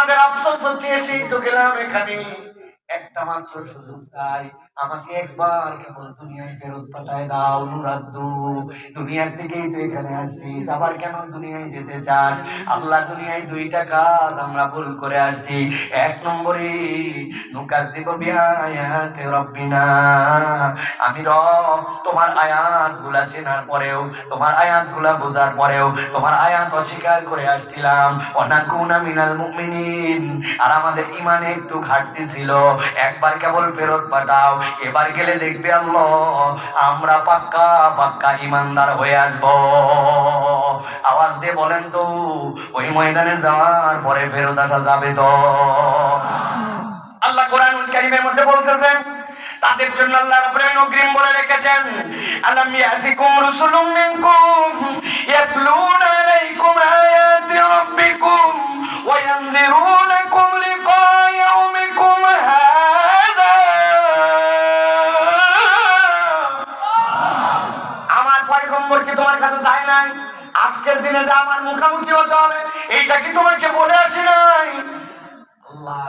আমাদের আফসোস হচ্ছে এসেই তো গেলাম এখানে, একটা মাত্র সুযোগ তাই আমাকে একবার কেবল দুনিয়ায় ফেরত পাঠায় দাও নুরাদ্দু। দুনিয়ার থেকেই তো এখানে আসছিস, আবার কেন দুনিয়ায় যেতে চাস? আল্লাহ, দুনিয়ায় দুইটা কাজ আমরা ভুল করে আসছি। এক নম্বরে নুকাযযিবু বিআয়াতি রাব্বিনা, আমি রব তোমার আয়াত গুলা চেনার পরেও, তোমার আয়াত গুলা বোঝার পরেও তোমার আয়াত অস্বীকার করে আসছিলাম। ওয়ানাকুনা মিনাল মুমিনিন, আর আমাদের ইমানে একটু ঘাটতি ছিল। একবার কেবল ফেরত পাঠাও, এবার গেলে দেখবে আল্লাহ আমরা পাক্কা পাক্কা ইমানদার হয়ে আসবো। আওয়াজ দিয়ে বলেন তো, ওই ময়দানে যাওয়ার পরে ফেরত আসা যাবে তো? আল্লাহ কোরআনুল কারীমের মধ্যে বলতেছেন তাদের জন্য আল্লাহ রাব্বুল আলামিন অগ্রিম বলে রেখেছেন, আলাম ইয়াতিকুম রাসূলুম মিনকুম ইয়াতলুনা আলাইকুম আয়াতি রাব্বিকুম ওয়া ইয়ানযিরুনাকুম লিকা ইয়াউমিকুম হাযা। আমার পয়গম্বর কি তোমার কাছে যায় নাই? আজকের দিনে যে আমার মুখামুখি হতে হবে এইটা কি তোমাকে বলে আসি নাই? আল্লাহ